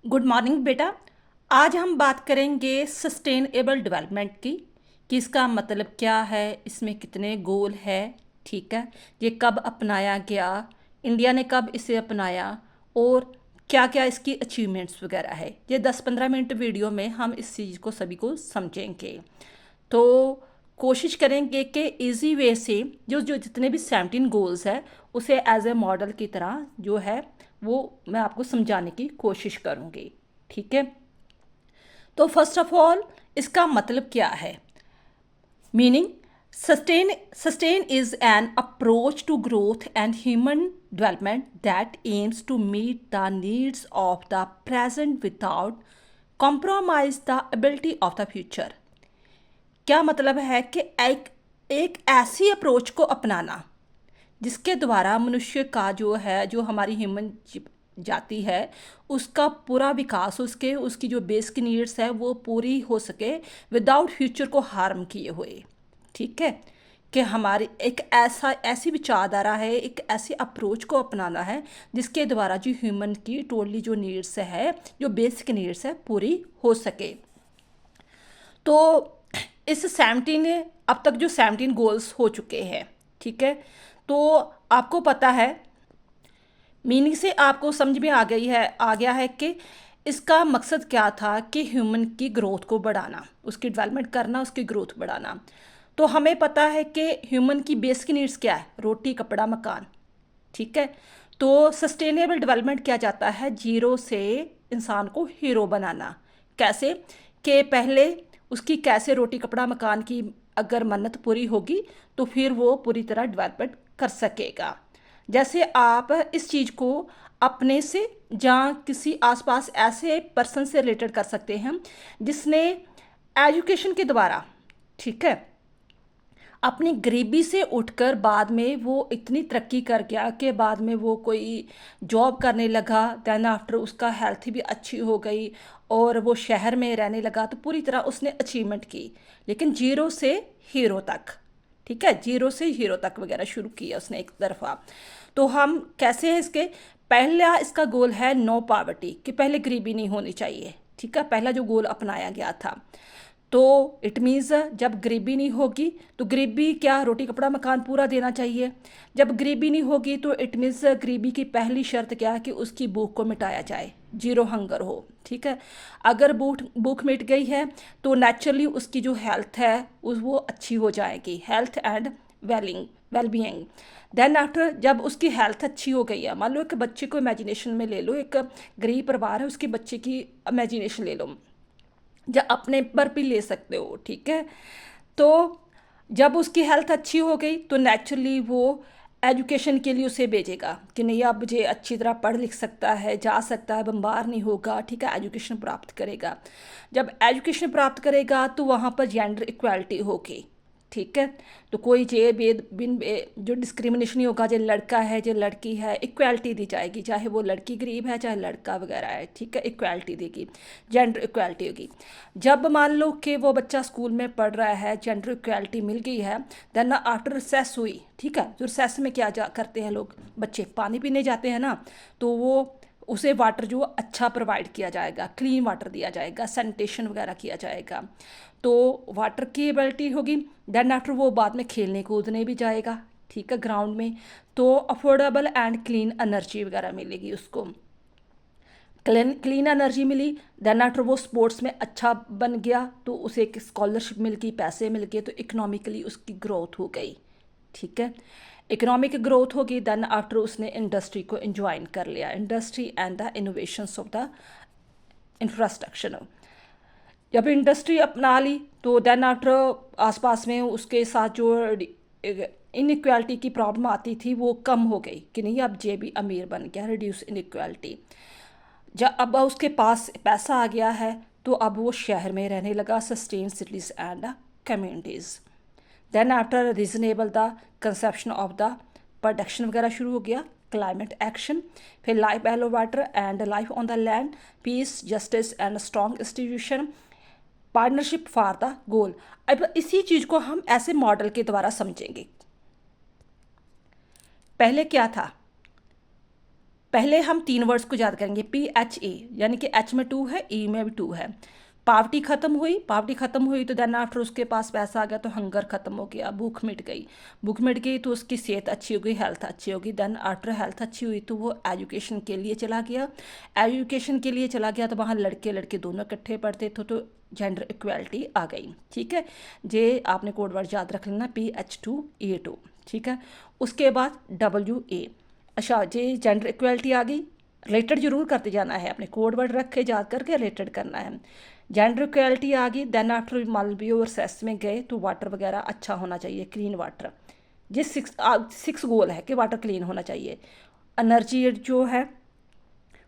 Good morning बेटा। आज हम बात करेंगे सस्टेनेबल डेवलपमेंट की कि इसका मतलब क्या है, इसमें कितने गोल है। ठीक है, ये कब अपनाया गया, इंडिया ने कब इसे अपनाया और क्या क्या इसकी अचीवमेंट्स वगैरह है। ये 10-15 मिनट वीडियो में हम इस चीज़ को सभी को समझेंगे। तो कोशिश करेंगे कि इजी वे से जो जो जितने भी 17 गोल्स है उसे एज ए मॉडल की तरह जो है वो मैं आपको समझाने की कोशिश करूँगी। ठीक है, तो फर्स्ट ऑफ ऑल इसका मतलब क्या है। Meaning, sustain is an approach to growth and human development that aims to meet the needs of the present without compromise the ability of the future। क्या मतलब है कि एक ऐसी अप्रोच को अपनाना जिसके द्वारा मनुष्य का जो है, जो हमारी ह्यूमन जाति है, उसका पूरा विकास, उसके उसकी जो बेसिक नीड्स है वो पूरी हो सके विदाउट फ्यूचर को हार्म किए हुए। ठीक है, कि हमारी एक ऐसी विचारधारा है, एक ऐसी अप्रोच को अपनाना है जिसके द्वारा जो ह्यूमन की टोटली जो नीड्स है, जो बेसिक नीड्स है, पूरी हो सके। तो इस 17 अब तक जो 17 गोल्स हो चुके हैं। ठीक है, तो आपको पता है, मीनिंग से आपको समझ में आ गया है कि इसका मकसद क्या था कि ह्यूमन की ग्रोथ को बढ़ाना, उसकी डेवलपमेंट करना, उसकी ग्रोथ बढ़ाना। तो हमें पता है कि ह्यूमन की बेसिक नीड्स क्या है, रोटी कपड़ा मकान। ठीक है, तो सस्टेनेबल डेवलपमेंट क्या जाता है, जीरो से इंसान को हीरो बनाना। कैसे कि पहले उसकी कैसे रोटी कपड़ा मकान की अगर मन्नत पूरी होगी तो फिर वो पूरी तरह डेवलपमेंट कर सकेगा। जैसे आप इस चीज़ को अपने से जहाँ किसी आसपास ऐसे पर्सन से रिलेटेड कर सकते हैं जिसने एजुकेशन के द्वारा, ठीक है, अपनी गरीबी से उठकर बाद में वो इतनी तरक्की कर गया कि बाद में वो कोई जॉब करने लगा, दैन आफ्टर उसका हेल्थ भी अच्छी हो गई और वो शहर में रहने लगा। तो पूरी तरह उसने अचीवमेंट की, लेकिन जीरो से हीरो तक। ठीक है, जीरो से हीरो तक वगैरह शुरू किया उसने एक तरफा। तो हम कैसे हैं इसके, पहला इसका गोल है नो पावर्टी, कि पहले गरीबी नहीं होनी चाहिए। ठीक है, पहला जो गोल अपनाया गया था। तो इट मीन्स जब गरीबी नहीं होगी तो गरीबी क्या, रोटी कपड़ा मकान पूरा देना चाहिए। जब गरीबी नहीं होगी तो इट मीन्स गरीबी की पहली शर्त क्या है कि उसकी भूख को मिटाया जाए, जीरो हंगर हो। ठीक है, अगर भूख भूख मिट गई है तो नेचुरली उसकी जो हेल्थ है वो अच्छी हो जाएगी, health and wellbeing. Then after जब उसकी हेल्थ अच्छी हो गई है, मान लो एक बच्चे को इमेजिनेशन में ले लो, एक गरीब परिवार है, उसके बच्चे की इमेजिनेशन ले लो या अपने पर भी ले सकते हो। ठीक है, तो जब उसकी हेल्थ अच्छी हो गई तो नेचुरली वो एजुकेशन के लिए उसे भेजेगा कि नहीं अब मुझे अच्छी तरह पढ़ लिख सकता है, जा सकता है, बीमार नहीं होगा। ठीक है, एजुकेशन प्राप्त करेगा। जब एजुकेशन प्राप्त करेगा तो वहाँ पर जेंडर इक्वालिटी होगी। ठीक है, तो कोई जे भेद जो डिस्क्रिमिनेशन नहीं होगा, जो लड़का है जो लड़की है, इक्वालिटी दी जाएगी, चाहे वो लड़की गरीब है चाहे लड़का वगैरह है। ठीक है, इक्वालिटी देगी, जेंडर इक्वालिटी होगी। जब मान लो कि वो बच्चा स्कूल में पढ़ रहा है, जेंडर इक्वालिटी मिल गई है, देन आफ्टर रिसेस हुई। ठीक है, जो रिसेस में क्या करते हैं लोग, बच्चे पानी पीने जाते हैं ना, तो वो उसे वाटर जो अच्छा प्रोवाइड किया जाएगा, क्लीन वाटर दिया जाएगा, सैनिटेशन वगैरह किया जाएगा। तो वाटर की एबिलिटी होगी। देन आफ्टर वो बाद में खेलने कूदने भी जाएगा। ठीक है, ग्राउंड में। तो अफोर्डेबल एंड क्लीन एनर्जी वगैरह मिलेगी उसको, क्लीन एनर्जी मिली। देन आफ्टर वो स्पोर्ट्स में अच्छा बन गया तो उसे एक स्कॉलरशिप मिल गई, पैसे मिल गए, तो इकोनॉमिकली उसकी ग्रोथ हो गई। ठीक है, इकोनॉमिक ग्रोथ होगी। देन आफ्टर उसने इंडस्ट्री को इंजॉइन कर लिया, industry and the innovations of the infrastructure. जब इंडस्ट्री अपना ली तो देन आफ्टर आसपास में उसके साथ जो इनइक्वालिटी की प्रॉब्लम आती थी वो कम हो गई कि नहीं अब जे भी अमीर बन गया, रिड्यूस इनइक्वालिटी। जब अब उसके पास पैसा आ गया है तो अब वो शहर में रहने लगा, sustain cities and communities. Then after reasonable the conception of the production वगैरह शुरू हो गया, क्लाइमेट एक्शन, फिर life below water and life on the land, peace justice and strong institution, partnership for the goal. अब इसी चीज़ को हम ऐसे मॉडल के द्वारा समझेंगे। पहले क्या था, पहले हम 3 वर्ड्स को याद करेंगे, PHE, यानी कि H में 2 है, E में भी 2 है। पावर्टी खत्म हुई तो देन आफ्टर उसके पास पैसा आ गया तो हंगर खत्म हो गया, भूख मिट गई तो उसकी सेहत अच्छी हो गई, हेल्थ अच्छी होगी। देन आफ्टर हेल्थ अच्छी हुई तो वो एजुकेशन के लिए चला गया तो वहाँ लड़के लड़के दोनों इकट्ठे पढ़ते थे, तो जेंडर इक्वालिटी आ गई। ठीक है, जे आपने कोड वर्ड याद रख लेना, PH2A2। ठीक है, उसके बाद WA। अच्छा जी, जेंडर इक्वालिटी आ गई, रिलेटेड जरूर करते जाना है, अपने कोड वर्ड रख के याद करके रिलेटेड करना है। जेंडर इक्वालिटी आ गई, देन आफ्टर मलबी और सेस में गए तो वाटर वगैरह अच्छा होना चाहिए, क्लीन वाटर। ये सिक्स गोल है कि वाटर क्लीन होना चाहिए। एनर्जी जो है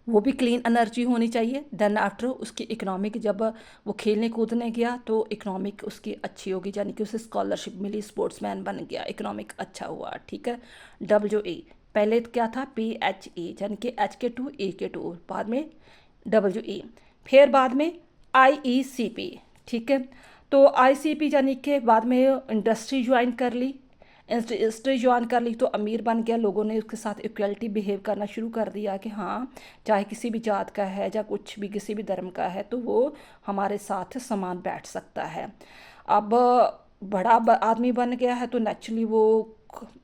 वो भी क्लीन एनर्जी होनी चाहिए। देन आफ्टर उसकी इकोनॉमिक, जब वो खेलने कूदने गया तो इकोनॉमिक उसकी अच्छी होगी, यानी कि उसे स्कॉलरशिप मिली, स्पोर्ट्समैन बन गया, इकोनॉमिक अच्छा हुआ। ठीक है, WA पहले क्या था, PHE, यानी कि H के 2 A के 2, बाद में WA, फिर बाद में IECP। ठीक है, तो ICP यानी कि बाद में इंडस्ट्री ज्वाइन कर ली तो अमीर बन गया, लोगों ने उसके साथ इक्वलिटी बिहेव करना शुरू कर दिया कि हाँ, चाहे किसी भी जात का है या कुछ भी किसी भी धर्म का है तो वो हमारे साथ समान बैठ सकता है। अब बड़ा आदमी बन गया है तो नेचुरली वो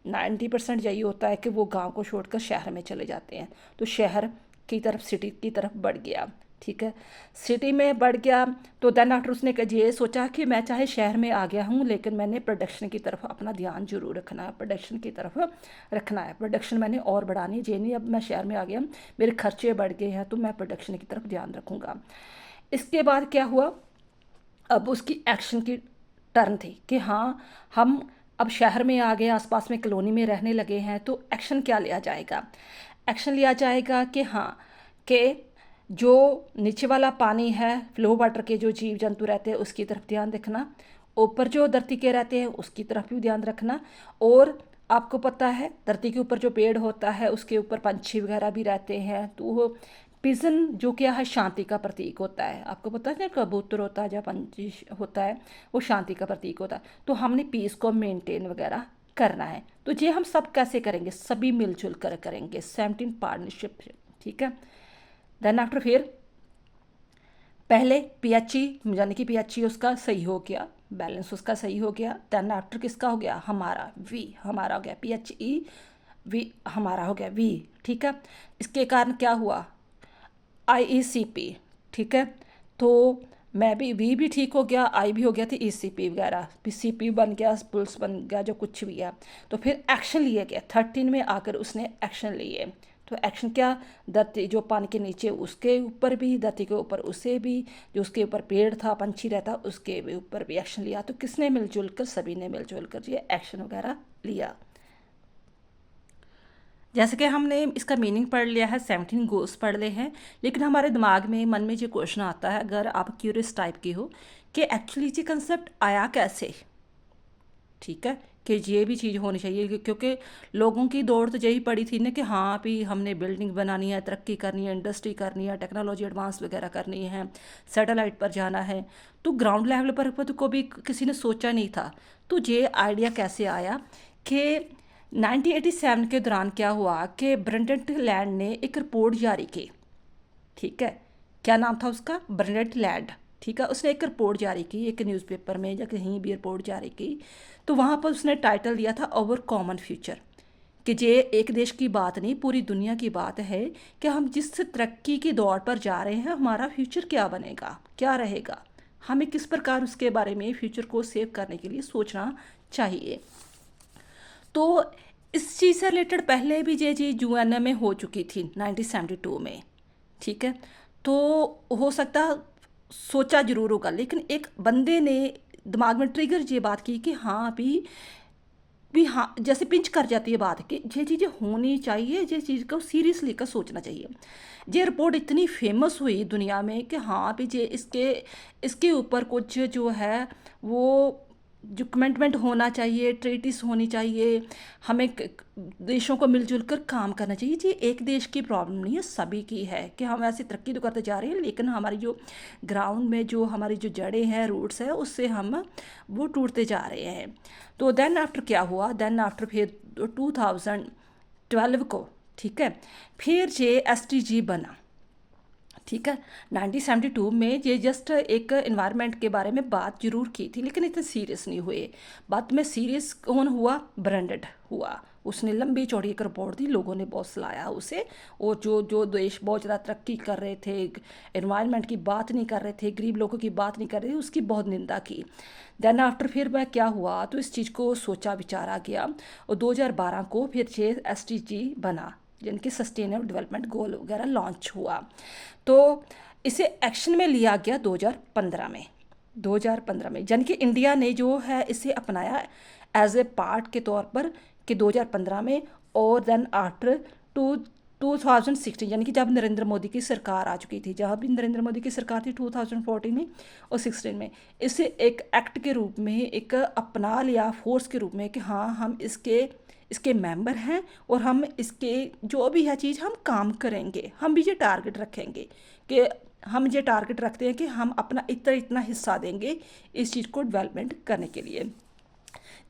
90% यही होता है कि वो गांव को छोड़कर शहर में चले जाते हैं, तो शहर की तरफ, सिटी की तरफ बढ़ गया। ठीक है, सिटी में बढ़ गया तो देन आफ्टर उसने ये सोचा कि मैं चाहे शहर में आ गया हूँ लेकिन मैंने प्रोडक्शन की तरफ अपना ध्यान जरूर रखना है, प्रोडक्शन मैंने और बढ़ानी है। जे नहीं, अब मैं शहर में आ गया, मेरे खर्चे बढ़ गए हैं तो मैं प्रोडक्शन की तरफ ध्यान रखूँगा। इसके बाद क्या हुआ, अब उसकी एक्शन की टर्न थी कि हाँ, हम अब शहर में आ गए, आसपास में कॉलोनी में रहने लगे हैं, तो एक्शन क्या लिया जाएगा। एक्शन लिया जाएगा कि हाँ, कि जो नीचे वाला पानी है, फ्लो वाटर के जो जीव जंतु रहते हैं उसकी तरफ ध्यान रखना, ऊपर जो धरती के रहते हैं उसकी तरफ भी ध्यान रखना। और आपको पता है धरती के ऊपर जो पेड़ होता है उसके ऊपर पंछी वगैरह भी रहते हैं, तो वो पिजन जो क्या है, शांति का प्रतीक होता है। आपको पता है ना, कबूतर होता है या पंछी होता है, वो शांति का प्रतीक होता है। तो हमने पीस को मेंटेन वगैरह करना है, तो ये हम सब कैसे करेंगे, सभी मिलजुल कर करेंगे, 17 पार्टनरशिप। ठीक है, देन आफ्टर फिर पहले PHE, यानी कि PHE उसका सही हो गया, बैलेंस उसका सही हो गया। देन आफ्टर किसका हो गया, हमारा V, हमारा हो गया PHE, V हमारा हो गया V। ठीक है, इसके कारण क्या हुआ, IECP। ठीक है, तो मैं भी V भी ठीक हो गया, I भी हो गया, तो ECP वगैरह, CP बन गया, पुल्स बन गया, जो कुछ भी है। तो फिर एक्शन लिए गए, 13 में आकर उसने एक्शन लिए। तो एक्शन क्या, धरती जो पानी के नीचे उसके ऊपर भी, धरती के ऊपर उसे भी, जो उसके ऊपर पेड़ था, पंछी रहता, उसके भी ऊपर भी एक्शन लिया। तो किसने मिलजुल कर, सभी ने मिलजुल कर ये एक्शन वगैरह लिया। जैसे कि हमने इसका मीनिंग पढ़ लिया है, 17 गोल्स पढ़ ले हैं, लेकिन हमारे दिमाग में, मन में ये क्वेश्चन आता है, अगर आप क्यूरियस टाइप की हो, कि एक्चुअली ये कंसेप्ट आया कैसे। ठीक है, कि ये भी चीज़ होनी चाहिए, क्योंकि लोगों की दौड़ तो यही पड़ी थी ना कि हाँ भी हमने बिल्डिंग बनानी है, तरक्की करनी है, इंडस्ट्री करनी है, टेक्नोलॉजी एडवांस वगैरह करनी है, सैटेलाइट पर जाना है, तो ग्राउंड लेवल पर तो कभी किसी ने सोचा नहीं था। तो ये आइडिया कैसे आया कि 1987 के दौरान क्या हुआ कि ब्रंडेट लैंड ने एक रिपोर्ट जारी की। ठीक है, क्या नाम था उसका, ब्रंडेट लैंड। ठीक है, उसने एक रिपोर्ट जारी की, एक न्यूज़पेपर में या कहीं भी रिपोर्ट जारी की, तो वहाँ पर उसने टाइटल दिया था आवर कॉमन फ्यूचर, कि ये एक देश की बात नहीं, पूरी दुनिया की बात है कि हम जिस तरक्की की दौड़ पर जा रहे हैं, हमारा फ्यूचर क्या बनेगा, क्या रहेगा, हमें किस प्रकार उसके बारे में फ्यूचर को सेव करने के लिए सोचना चाहिए। तो इस चीज़ से रिलेटेड पहले भी ये चीज़ UN में हो चुकी थी 1972 में। ठीक है, तो हो सकता सोचा जरूर होगा, लेकिन एक बंदे ने दिमाग में ट्रिगर ये बात की कि हाँ भी हाँ, जैसे पिंच कर जाती है बात कि ये चीज़ें होनी चाहिए, ये चीज़ को सीरियसली का सोचना चाहिए। ये रिपोर्ट इतनी फेमस हुई दुनिया में कि हाँ भी ये इसके ऊपर कुछ जो है वो जो कमिटमेंट होना चाहिए, ट्रीटिस होनी चाहिए, हमें देशों को मिलजुल कर काम करना चाहिए। ये एक देश की प्रॉब्लम नहीं है, सभी की है कि हम ऐसी तरक्की तो करते जा रहे हैं लेकिन हमारी जो ग्राउंड में जो हमारी जो जड़ें हैं, रूट्स हैं, उससे हम वो टूटते जा रहे हैं। तो देन आफ्टर क्या हुआ, देन आफ्टर फिर 2012 को ठीक है। फिर ये SDG बना, ठीक है। 1972 में ये जस्ट एक इन्वायरमेंट के बारे में बात जरूर की थी, लेकिन इतने सीरियस नहीं हुए। बाद में सीरियस कौन हुआ? ब्रांडेड हुआ। उसने लंबी चौड़ी एक रिपोर्ट दी, लोगों ने बहुत सराहा उसे। और जो जो देश बहुत ज़्यादा तरक्की कर रहे थे, इन्वायरमेंट की बात नहीं कर रहे थे, गरीब लोगों की बात नहीं कर रहे थे, उसकी बहुत निंदा की। देन आफ्टर फिर वह क्या हुआ, तो इस चीज़ को सोचा विचारा गया और 2012 को फिर ये SDG बना, यानी कि सस्टेनेबल डेवलपमेंट गोल वगैरह लॉन्च हुआ। तो इसे एक्शन में लिया गया 2015 में। 2015 में यानी कि इंडिया ने जो है इसे अपनाया एज ए पार्ट के तौर पर कि 2015 में। और देन आफ्टर 2016 यानी कि जब नरेंद्र मोदी की सरकार आ चुकी थी, जहाँ भी नरेंद्र मोदी की सरकार थी 2014 में और 16 में, इसे एक एक्ट के रूप में एक अपना लिया, फोर्स के रूप में कि हाँ हम इसके मेंबर हैं और हम इसके जो भी है चीज़ हम काम करेंगे। हम भी ये टारगेट रखेंगे कि हम ये टारगेट रखते हैं कि हम अपना इतना इतना हिस्सा देंगे इस चीज़ को डेवलपमेंट करने के लिए।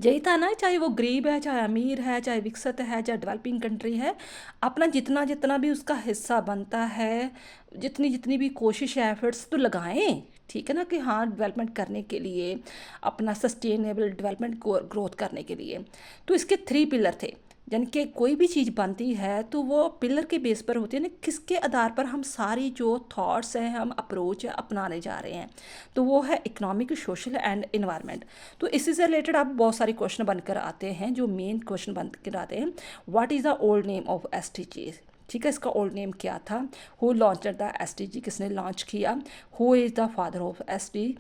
यही था ना, चाहे वो गरीब है, चाहे अमीर है, चाहे विकसित है, चाहे डेवलपिंग कंट्री है, अपना जितना जितना भी उसका हिस्सा बनता है, जितनी जितनी भी कोशिश है, एफर्ट्स तो लगाएं, ठीक है ना, कि हाँ डेवलपमेंट करने के लिए, अपना सस्टेनेबल डेवलपमेंट ग्रोथ करने के लिए। तो इसके 3 पिलर थे, यानी कि कोई भी चीज़ बनती है तो वो पिलर के बेस पर होती है ना, किसके आधार पर हम सारी जो थॉट्स हैं, हम अप्रोच है अपनाने जा रहे हैं। तो वो है इकोनॉमिक, सोशल एंड इन्वायरमेंट। तो इसी से रिलेटेड अब बहुत सारे क्वेश्चन बनकर आते हैं। जो मेन क्वेश्चन बनकर आते हैं, what is the old name of SDG, ठीक है, इसका ओल्ड नेम क्या था, हु लॉन्च द SDG, किसने लॉन्च किया, who is the father of SDG,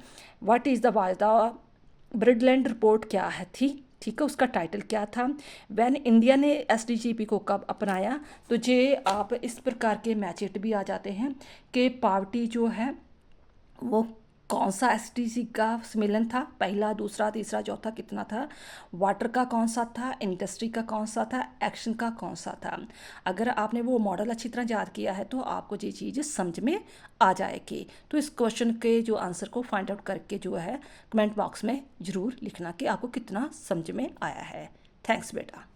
what is the Brundtland report क्या है थी, ठीक है, उसका टाइटल क्या था, वैन इंडिया ने SDGP को कब अपनाया। तो ये आप इस प्रकार के मैचेट भी आ जाते हैं कि पावर्टी जो है वो कौन सा SDG का सम्मेलन था, पहला, दूसरा, तीसरा, चौथा कितना था, वाटर का कौन सा था, इंडस्ट्री का कौन सा था, एक्शन का कौन सा था। अगर आपने वो मॉडल अच्छी तरह याद किया है तो आपको ये चीज़ समझ में आ जाएगी। तो इस क्वेश्चन के जो आंसर को फाइंड आउट करके जो है कमेंट बॉक्स में ज़रूर लिखना कि आपको कितना समझ में आया है। थैंक्स बेटा।